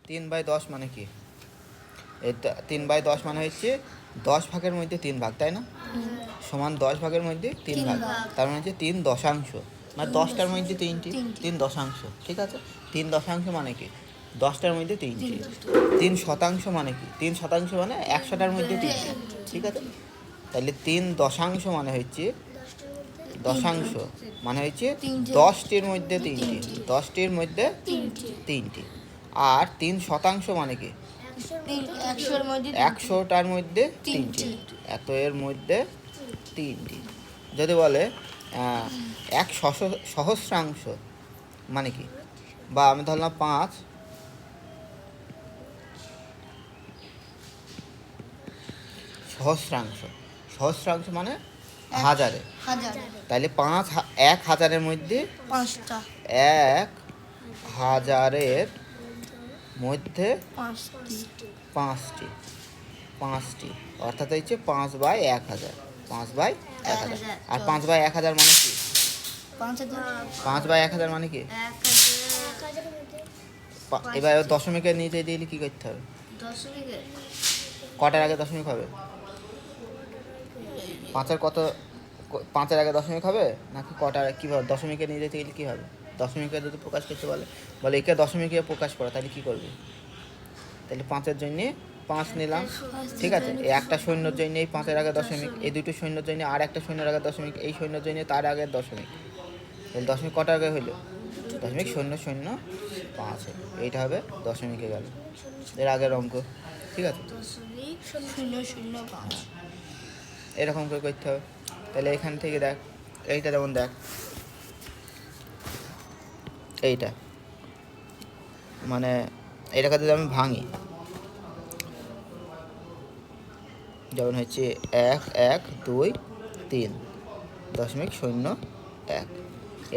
3/10 মানে কি? এই 3/10 মানে হচ্ছে 10 ভাগের মধ্যে 3 ভাগ, তাই না? সমান 10 ভাগের মধ্যে 3 ভাগ, তার মানে হচ্ছে 3 দশাংশ, মানে 10টার মধ্যে 3টি, 3 দশাংশ। ঠিক আছে, 3 দশাংশ মানে কি? 10টার মধ্যে 3টি। 3 শতাংশ মানে কি? 3 শতাংশ মানে 100টার মধ্যে 3টি। ঠিক আছে, তাহলে 3 দশাংশ মানে হচ্ছে দশাংশ মানে হচ্ছে 10টির মধ্যে 3টি, 10টির মধ্যে 3টি। আর 3 শতাংশ মানে কি? 100টার মধ্যে 3টি, এত এর মধ্যে 3টি। যদি বলে 1 সহস্রাংশ মানে কি? বা আমি ধরলাম 5 সহস্রাংশ, সহস্রাংশ মানে হাজারে, তাহলে 1,000-এর মধ্যে 1,000-এর মধ্যে 5টি, অর্থাৎ হচ্ছে 5/1000, 5/1000। আর 5/1000 মানে কি? 5/1000 মানে কি? এবার দশমিকের নিচে দিলে কি করতে হবে? কটার আগে দশমিক হবে? 5-এর আগে দশমিক হবে নাকি কটার? কীভাবে দশমিকের নিচে দিলে কী হবে? দশমিকের যদি প্রকাশ করতে বলে একে দশমিকে প্রকাশ করা, তাহলে কী করবে? তাহলে 5-এর জন্যে 5 নিলাম, ঠিক আছে। এই একটা শূন্যর জন্য এই 5-এর আগে দশমিক, এই দুটো শূন্যর জন্য আর একটা শূন্যের আগে দশমিক, এই শূন্যর জন্য তার আগে দশমিক। তাহলে দশমিক কটার আগে হইল? 0.005। এইটা হবে দশমিকে গেল, এর আগের অঙ্ক। ঠিক আছে, এরকম করে করতে হবে। তাহলে এখান থেকে দেখ, এইটা যেমন দেখ, এইটা মানে এটাকে যদি আমি ভাঙি, যেমন হচ্ছে 1,1,2,3.01,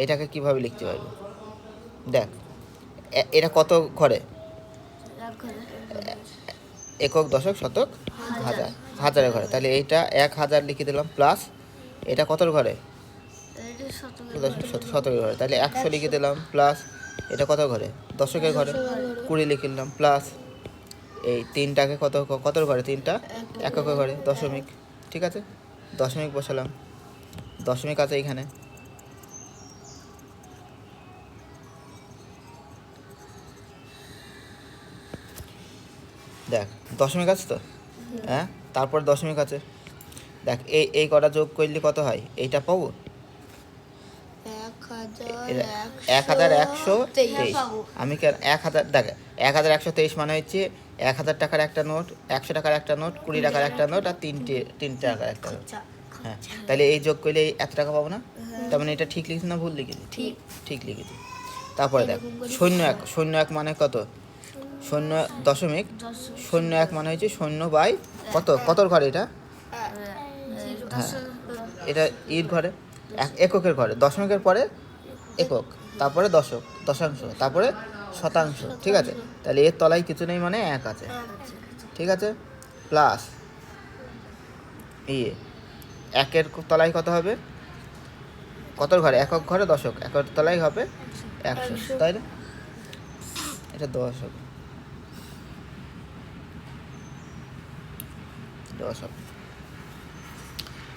এটাকে কিভাবে লিখতে পারবো? দেখ, এটা কত ঘরে? একক, দশক, শতক, হাজার, হাজারের ঘরে। তাহলে এইটা 1,000 লিখে দিলাম, প্লাস এটা কতর ঘরে? শতকের ঘরে। তাহলে 100 লিখে দিলাম, প্লাস এটা কত ঘরে? দশকের ঘরে। 20 লিখে দিলাম, প্লাস এই 3টাকে কতর ঘরে? 3টা এককের ঘরে, দশমিক। ঠিক আছে, দশমিক বসালাম, দশমিক আছে এইখানে। দেখ, দশমিক আছে তো, হ্যাঁ, তারপর দশমিক আছে। দেখ, এই কটা যোগ করলে কত হয়? এইটা পাবো 1,123। আমি 1,000, দেখ 1,123 মানে হচ্ছে 1,000 টাকার একটা নোট, 100 টাকার একটা নোট, 20 টাকার একটা নোট, আর 3 টাকার একটা নোট। হ্যাঁ, তাহলে এই যোগ করলে এত টাকা পাবো না? তার মানে এটা ঠিক লিখেছি না ভুল লিখেছি? ঠিক লিখেছি। তারপরে দেখ, 0,1 মানে কত? 0.01 মানে হচ্ছে 0 কতর ঘরে? এটা, হ্যাঁ, এটা ইর ঘরে, এককের ঘরে। দশমিকের পরে একক, তারপরে দশক, দশাংশ, তারপরে শতাংশ। ঠিক আছে, তাহলে এর তলায় কিছু নেই মানে 1 আছে। ঠিক আছে, প্লাস একের তলায় কত হবে? কতর ঘরে? একক ঘরে, দশক, একের তলায় হবে 100, তাই না? এটা দশক,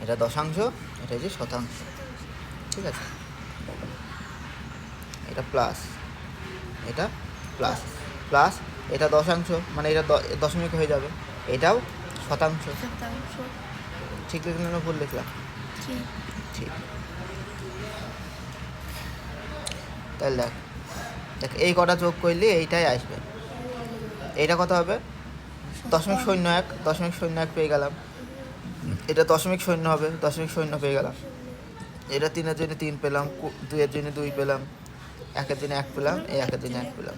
এটা দশাংশ, এটা হচ্ছে শতাংশ। ঠিক আছে, এটা প্লাস, এটা প্লাস, প্লাস এটা দশাংশ মানে এটা দশমিক হয়ে যাবে, এটাও শতাংশ। ঠিক লিখলাম না ভুল লিখলাম? ঠিক। তাহলে দেখ এই কটা যোগ করলে এইটাই আসবে। এইটা কত হবে? 0.01 পেয়ে গেলাম। এটা 0.0 হবে, 0.0 পেয়ে গেলাম। এটা 3-এর জন্য 3 পেলাম, 2-এর জন্য 2 পেলাম, 1-এর জন্য 1 পেলাম, এই 1-এর জন্য 1 পেলাম।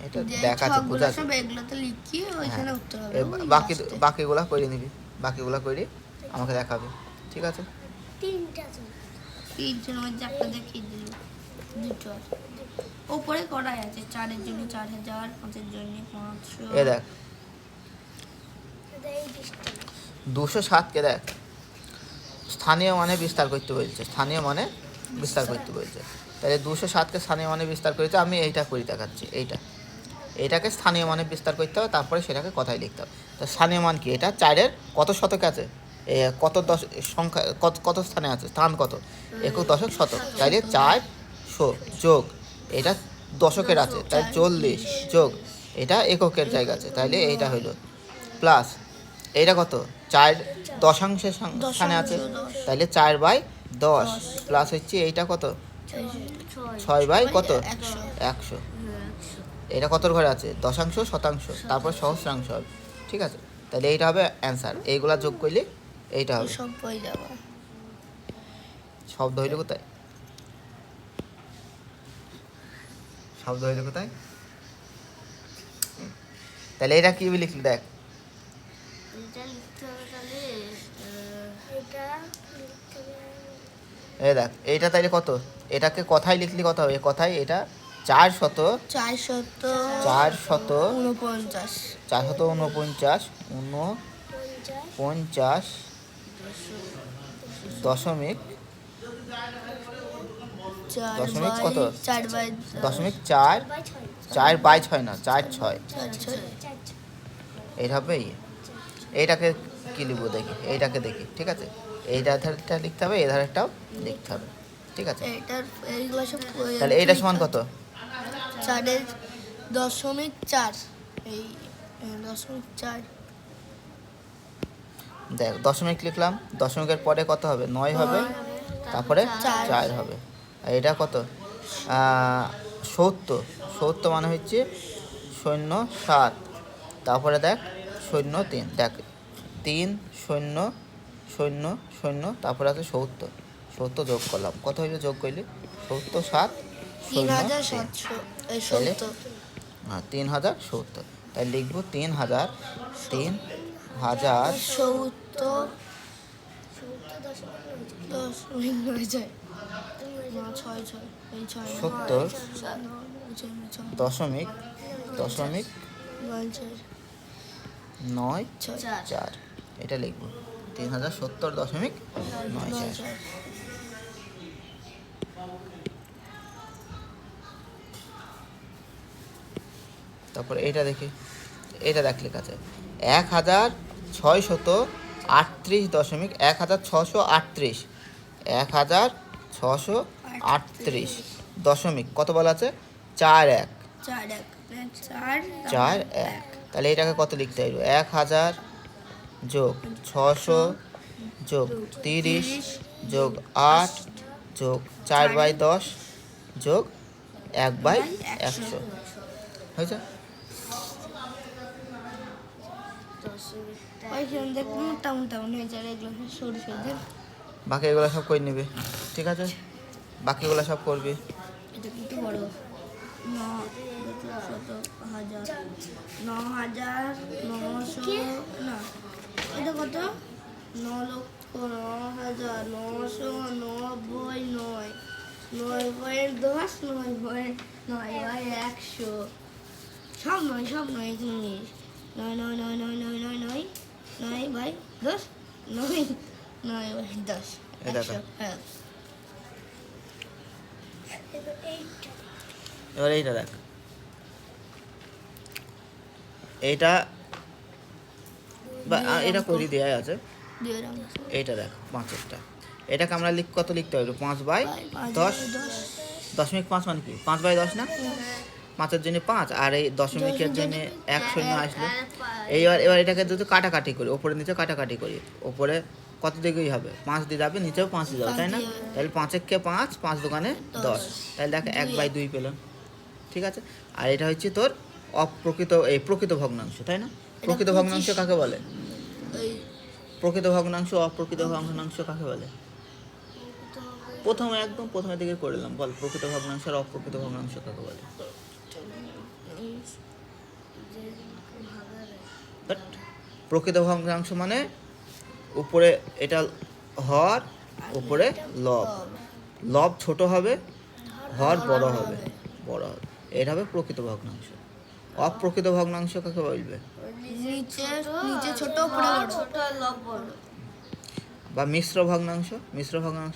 এটা দেখাচ্ছে, বোঝা যাচ্ছে। বাকিগুলা করে নিবি, বাকিগুলা করে আমাকে দেখাবে। ঠিক আছে, উপরে করাই আছে, 4-এর জন্য 4,000, 5-এর জন্য 500। এ দেখ 207কে দেখ স্থানীয় মানে বিস্তার করতে বলছে, স্থানীয় মানে বিস্তার করতে বলছে। তাহলে 207কে স্থানীয় মানে বিস্তার করেছে, আমি এইটা করে দেখাচ্ছি। এইটাকে স্থানীয় মানে বিস্তার করতে হবে, তারপরে সেটাকে কথায় লিখতে হবে। তো স্থানীয় মান কি? এটা 4-এর কত শতক আছে, কত সংখ্যা কত স্থানে আছে, স্থান কত, একক দশক শতক। তাইলে 400 যোগ এটা দশকের আছে, তাই 40 যোগ এটা এককের জায়গা আছে, তাইলে এইটা হইলো প্লাস এইটা কত 4 দশাংশের স্থানে আছে, তাইলে 4/10 প্লাস হচ্ছে এইটা কত 6 কত 100। এটা কতর ঘরে আছে, দশাংশ শতাংশ তারপর সহস্রাংশ হবে, ঠিক আছে। তাহলে এইটা হবে অ্যান্সার। এইগুলা যোগ করলে এইটা হবে। শব্দ হইলে কোথায়, শব্দ হইলে কোথায়? তাহলে এটা কি লিখলি দেখ, এই দেখ এইটা তাইলে কত, এটাকে কথায় লিখলি কত হবে, কথায় এটা 449 দশমিক কত, দশমিক 4/6 না 4/6, এইটা হবে। এইটাকে কি লিখবো দেখি, এইটাকে দেখি, ঠিক আছে। এই ধারটা লিখতে হবে, এই ধারটাও লিখতে হবে, ঠিক আছে। তাহলে এইটা সমান কত, 4.4, এই 0.4। দেখ দশমিক লিখলাম, দশমিকের পরে কত হবে, 9 হবে, তারপরে 4 হবে। আর এটা কত 70 মানে হচ্ছে 07, তারপরে দেখ 03, দেখ 3 0 0 0, তারপরে আছে 70 যোগ করলাম, কত হইলো যোগ করলে 70 7 3070, তাই লিখবো 3070 70.94, এটা লিখবো 3070.94। তারপরে এইটা দেখি, এটা দেখ লেখা আছে 1638 দশমিক কত বলা আছে, 41। তাহলে এটাকে কত লিখতে হবে, 1000 যোগ 600 যোগ 30 যোগ 8 যোগ 4/10 যোগ 1/100 হয়েছে। বাকি এগুলো সব করে নিবে, ঠিক আছে, বাকিগুলো সব করবি। এটা কিন্তু বড় 9,900 না, এটা কত 9,999,999 9/10 9/100 সব নয় এখানে 9 9/10 9/10। হ্যাঁ, এবার এইটা দেখ, এইটা এটা করে দেওয়া আছে, এইটা দেখ 5-এরটা, এটাকে আমরা কত লিখতে হবে, 5/10 .5 মানে কি 5/10 না, 5-এর জন্য 5 আর এই দশমিকের জন্য 1 শূন্য আসলো। এবার এটাকে যদি কাটাকাটি করি, ওপরে নিচে কাটাকাটি করি, ওপরে কত দিকেই হবে 5 দিয়ে যাবে, নিচেও 5 দিয়ে যাবে, তাই না। তাহলে 5-একে 5, 5 দোকানে 10, তাহলে দেখ 1/2 পেলাম, ঠিক আছে। আর এটা হচ্ছে তোর প্রকৃত ভগ্নাংশ, তাই না। প্রকৃত ভগ্নাংশ কাকে বলে, প্রকৃত ভগ্নাংশ অপ্রকৃত ভগ্নাংশ কাকে বলে, একদম প্রথমের দিকে করলাম, বল প্রকৃত ভগ্নাংশ আর অপ্রকৃত ভগ্নাংশ কাকে বলে। প্রকৃত ভগ্নাংশ মানে উপরে এটা হর, উপরে লব ছোট হবে, হর বড় হবে, এটা হবে প্রকৃত ভগ্নাংশ। অপ্রকৃত ভগ্নাংশ কাকে বলবে, নিচে ছোট উপরে বড়, বা মিশ্র ভগ্নাংশ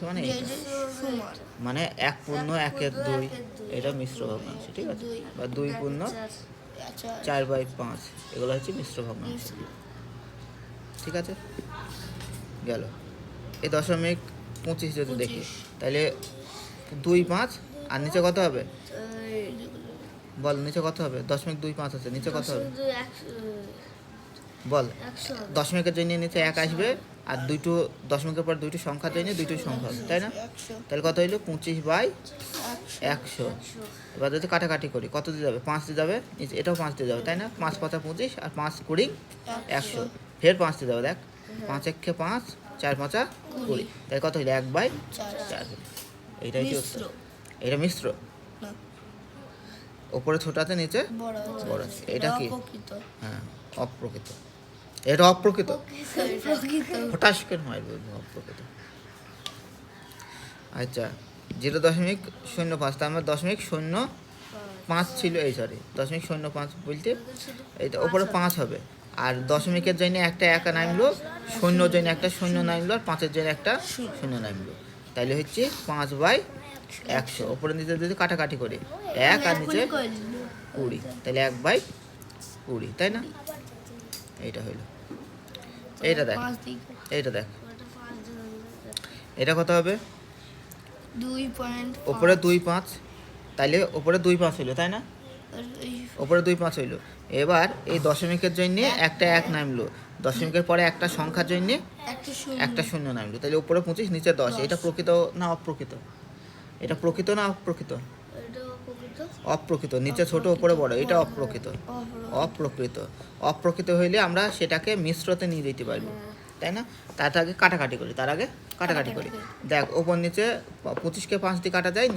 মানে এইটা। সমান মানে 1/1/2 এটা মিশ্র ভগ্নাংশ, ঠিক আছে, বা 2/4/5 এগুলো হচ্ছে মিশ্র ভগ্নাংশ, ঠিক আছে। গেল এই 0.25 যদি দেখি তাহলে 2/5 আর নিচে কত হবে বল, নিচে কত হবে? 0.25 আছে, নিচে কত হবে বল? দশমিকের জন্য নিচে 1 আসবে, আর দুটো দশমিকের পর দুইটি সংখ্যার জন্য দুইটি সংখ্যা হবে, তাই না? তাহলে কত হইলো? 25/100। এবার যদি কাটাকাটি করি কত দিয়ে যাবে? 5 দিয়ে যাবে, নিচে এটাও 5 দিয়ে যাবে, তাই না? 5 5 25 আর 5 20 100, ফের 5 দিয়ে যাবে, দেখ 5 1 5 4 5 20, তাই কত হইলো? 1/4। এইটাই কি উত্তর? এটা মিশ্র, ওপরে ছোট আছে, নিচে বড় আছে। এটা কি? হ্যাঁ, অপ্রকৃত। এটা অপ্রকৃত, হঠাৎ করে মাইর বলবো অপ্রকৃত। আচ্ছা, 0.05, তার মানে 0.05 ছিল, এই সরি 0.05 বলতে এইটা ওপরে 5 হবে, আর দশমিকের জন্য একটা একা নামলো, শূন্যর জন্য একটা শূন্য নামলো, আর 5-এর জন্য একটা শূন্য নামলো, তাইলে হচ্ছে 5/100। ওপরে নিচে যদি কাটাকাটি করি 1 আর নিচে 20, তাহলে 1/20, তাই না? এইটা হইলো। এইটা দেখ, এইটা দেখ, এটা কত হবে? 2.5 ওপরে 2.5, তাইলে ওপরে 2.5 হইলো, তাই না? ওপরে 2.5 হইলো। এবার এই দশমিকের জন্য একটা 1 নামলো, দশমিকের পরে একটা সংখ্যার জন্য একটা শূন্য নামলো, তাহলে উপরে 25 নিচে 10। এটা প্রকৃত না অপ্রকৃত? এটা প্রকৃত না অপ্রকৃত? অপ্রকৃত, নিচে ছোট উপরে বড়, এটা অপ্রকৃত। অপ্রকৃত হইলে আমরা সেটাকে মিশ্রতে নিয়ে যেতে পারবো, তাই না? তার আগে কাটাকাটি করি, দেখ ওপর নিচে 25কে 5 দিয়ে কাটা যায়,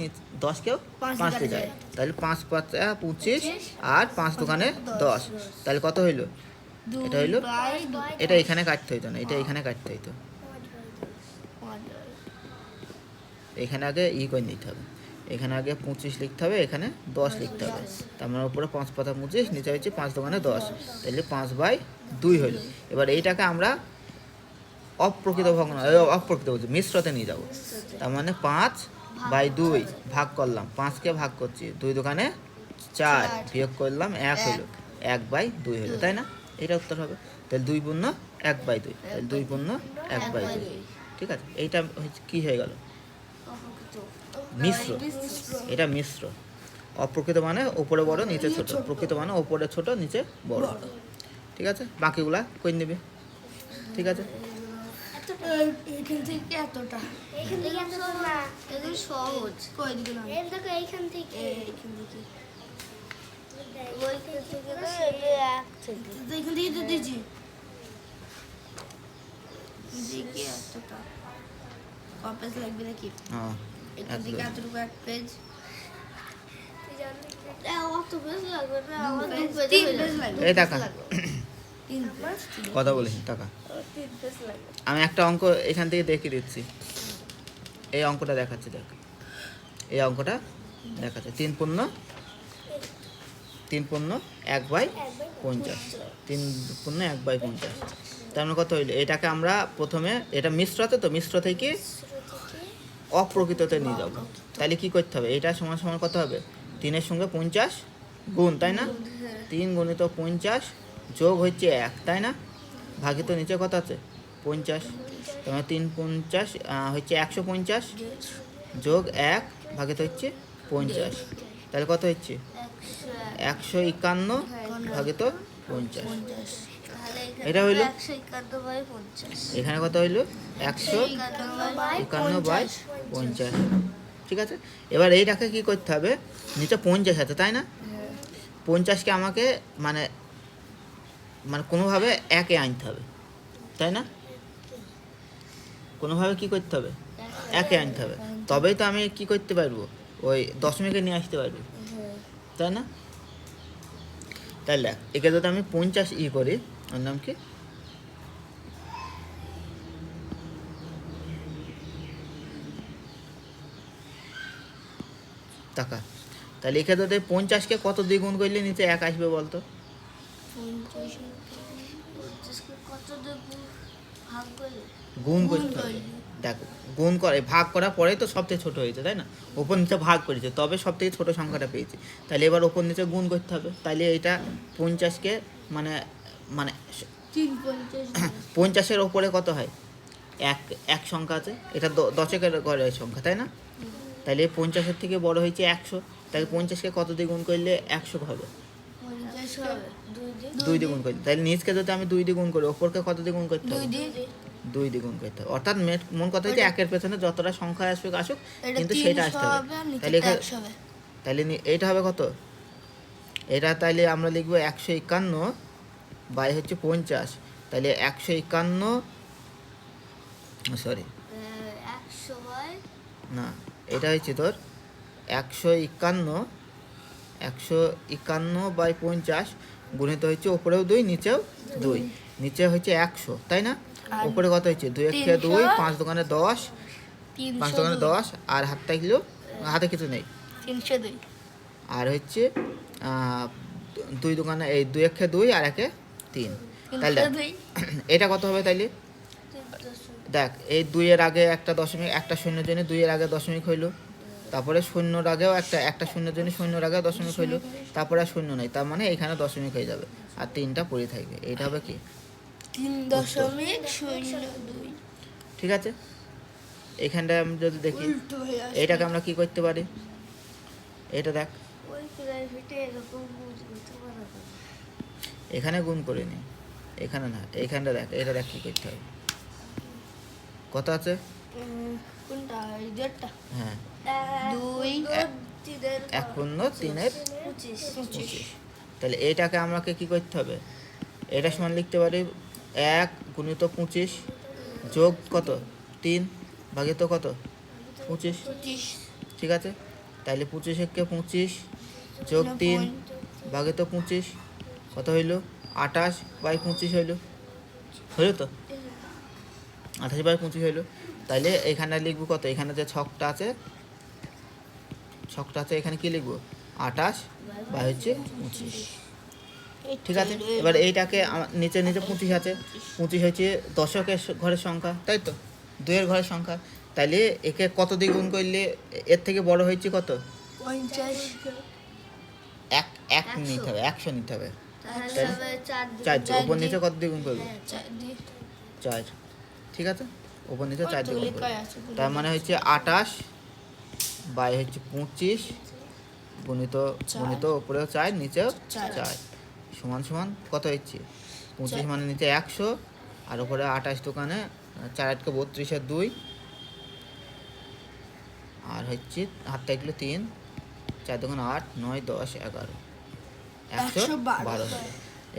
10কেও 5 দিয়ে যায়, তাহলে 5 5 25 আর 5 দোকানে 10, তাহলে কত হইলো? এটা হইলো, এটা এখানে কাটতে হইতো না, এটা এখানে কাটতে হইতো, এখানে আগে করে নিতে হবে, এখানে আগে 25 লিখতে হবে, এখানে 10 লিখতে হবে, তার মানে উপরে 5 পাতা 25, নিচে হচ্ছে 5 দোকানে 10, তাহলে 5/2 হইলো। এবার এইটাকে আমরা অপ্রকৃত বলছি মিশ্রতে নিয়ে যাব, তার মানে 5/2 ভাগ করলাম, 5কে ভাগ করছি, 2 দোকানে 4 বিয়োগ করলাম 1 হইলো, 1/2 হইলো, তাই না? এটা উত্তর হবে। তাহলে 2/1/2, তাহলে 2/1/2, ঠিক আছে। এইটা কি হয়ে গেল? মিশ্র। এটা মিশ্র। অপ্রকৃত মানে উপরে বড় নিচে ছোট, প্রকৃত মানে উপরে ছোট নিচে বড়, ঠিক আছে। বাকিগুলা কই নেবে, ঠিক আছে। এখান থেকে এতটা, এখান থেকে এতটা না, এগুলো সহজ। কই দিকে না, এই দেখো এইখান থেকে এইখান থেকে ওইখান থেকে না, এই এক থেকে এইখান থেকে তো দিয়েছি, দিকে এতটা কপেজ লাগবে নাকি? হ্যাঁ, এখান থেকে এতটুকু এক পেজ, অত পেজ লাগবে না, আমার 2 পেজ 3 পেজ লাগবে। এই টাকা 3 পেজ কথা বলেছি, টাকা 3 পেজ লাগবে। আমি একটা অঙ্ক এখান থেকে দেখিয়ে দিচ্ছি, এই অঙ্কটা দেখাচ্ছি, দেখ এই অঙ্কটা দেখাচ্ছে, 3/1/50, 3/1/50, তার মানে কত হইলো? এটাকে আমরা প্রথমে, এটা মিশ্রতে, তো মিশ্র থেকে অপ্রকৃততে নিয়ে যাব, তাহলে কি করতে হবে? এটা সমান সমান কত হবে? 3-এর সঙ্গে 50 গুণ, তাই না? 3 গুণিত 50 যোগ হচ্ছে 1, তাই না? ভাগিত নিচে কত আছে? 50, তোমার 3 50 হচ্ছে 150 যোগ 1 ভাগিত হচ্ছে 50, তাহলে কত হচ্ছে? 151 ভাগিত 50, এটা হইলো। এখানে কত হইলো? 151/50, ঠিক আছে। এবার এইটাকে কি করতে হবে? নিচে 50 আছে, তাই না? 50কে আমাকে মানে কোনোভাবে 1-এ আনতে হবে, তাই না? কোনোভাবে কি করতে হবে? 1-এ আনতে হবে, তবেই তো আমি কি করতে পারবো? ওই দশমিকে নিয়ে আসতে পারবো, তাই না? তাহলে একে যদি আমি 50 করি, ওর নাম কি? টাকা। তাহলে একে যদি 50কে কত দিয়ে গুণ করলে নিচে 1 আসবে বলতো? 50 কে কত দিয়ে ভাগ করলে গুণ করতে হবে। দেখো গুণ করে ভাগ করার পরে তো সবথেকে ছোট হয়েছে, তাই না? ওপর নিচে ভাগ করেছে তবে সব থেকে ছোটো সংখ্যাটা পেয়েছি। তাহলে এবার ওপর নিচে গুণ করতে হবে। তাহলে এটা 50কে মানে মানে 50-এর ওপরে কত হয়? এক এক সংখ্যা আছে, এটা দশকের ঘরের সংখ্যা, তাই না? তাহলে 50-এর থেকে বড় হয়েছে 100। তাহলে 50কে কত দিয়ে গুণ করলে 100 হবে? 2 দিয়ে গুণ করলে। তাহলে নিচকে যদি আমি 2 দিয়ে গুণ করি, ওপরকে কত দিয়ে গুণ করতে হবে? 2 দিয়ে গুণ করতে হবে। অর্থাৎ মন কথা হচ্ছে একের পেছনে যতটা সংখ্যা আসুক কিন্তু সেটা আসতে হবে। তাহলে তাহলে এইটা হবে কত? এটা তাইলে আমরা লিখবো 151 বাই হচ্ছে 50। তাহলে 151 সরি 100 বাই না, এটা হচ্ছে তোর 151 বাই 50 গুণিত হচ্ছে ওপরেও 2 নিচেও 2। নিচে হচ্ছে 100, তাই না? উপরে কত হচ্ছে? 2 1 2, 5 দোকানে 10, 5 দোকানে 10, আর হাতটা কিলো হাতে কিছু নেই 302, আর হচ্ছে 2 দোকানে এই 2 1 2 আর 1 3। তাহলে এটা কত হবে? তাইলে দেখ এই 2 এর আগে একটা দশমিক, একটা শূন্যের জন্য 2 এর আগে দশমিক হইলো, তারপরে শূন্যর আগেও একটা শূন্যের জন্য শূন্যর আগেও দশমিক হইলো, তারপরে আর শূন্য নেই, তার মানে এখানে দশমিক হয়ে যাবে আর 3টা পড়ে থাকবে। এটা হবে কি? 3.02। ঠিক আছে, এখানটায় আমি যদি দেখি এটাকে আমরা কি করতে পারি, এটা দেখ ওই প্রাইভেটে এরকম বুঝতে পারা যায়। এখানে গুণ করে নি, এখানে না, এইখানটা দেখ, এটা দেখ কি করতে হবে। কত আছে? কোনটা? এই যেটা? হ্যাঁ, 2 1 পূর্ণ 3 25। তাহলে এইটাকে আমাকে কি করতে হবে? এটা সমান লিখতে পারি 1 গুণিত 25 যোগ কত? 3 ভাগিত কত? 25। ঠিক আছে, তাহলে 25 একে 25 যোগ 3 ভাগিত 25 কত হইল? 28 বাই 25 হইল, হইল তো? 28 বাই 25 হইল। তাইলে এখানে লিখবো কত? এখানে যে ছকটা আছে এখানে কি লিখবো? 28 বাই হচ্ছে 25। ঠিক আছে, এবার এইটাকে নিচে 25 আছে, 25 হচ্ছে দশকের ঘরের সংখ্যা, তাই তো? 2 এর ঘরের সংখ্যা। তাইলে একে কত দিয়ে গুণ করলে এর থেকে বড় হয়েছে কত? 50। এক নিতে হবে, 100 নিতে হবে। তাহলে হবে 4 4 ওপর নিচে কত দিয়ে গুণ করবো? 4 4। ঠিক আছে, ওপর নিচে 4 দিয়ে গুণ করবো। তার মানে হচ্ছে 28 বাই হচ্ছে 25 গুণিত উপরেও 4 নিচেও 4 সমান সমান কত হচ্ছে? 25 মানে নিচে 100 আর উপরে 28 দোকানে 4 8 32 আর 2 আর হচ্ছে হাতটা এগুলো 3 4 দোকানে 8 9 10 11 112।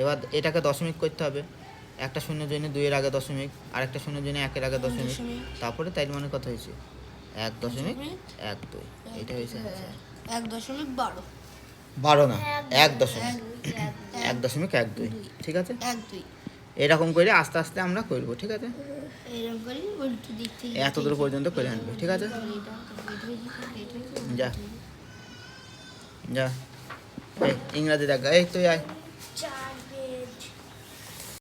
এবার এটাকে দশমিক করতে হবে। একটা শূন্যের জন্য 2 এর আগে দশমিক, আর একটা শূন্যের জন্য 1 এর আগে দশমিক, তারপরে তাই মানে কত হয়েছে? 1.12। এটা হয়েছে 1.12। 12 না, 1.12। ঠিক আছে, 1 2 এরকম করে আস্তে আস্তে আমরা করবো। ঠিক আছে, এরকম করে উল্টো দিক থেকে এত দূর পর্যন্ত করে আনবে। ঠিক আছে, যা যা এই ইংরাজি দেখ, এই তুই আয়। 4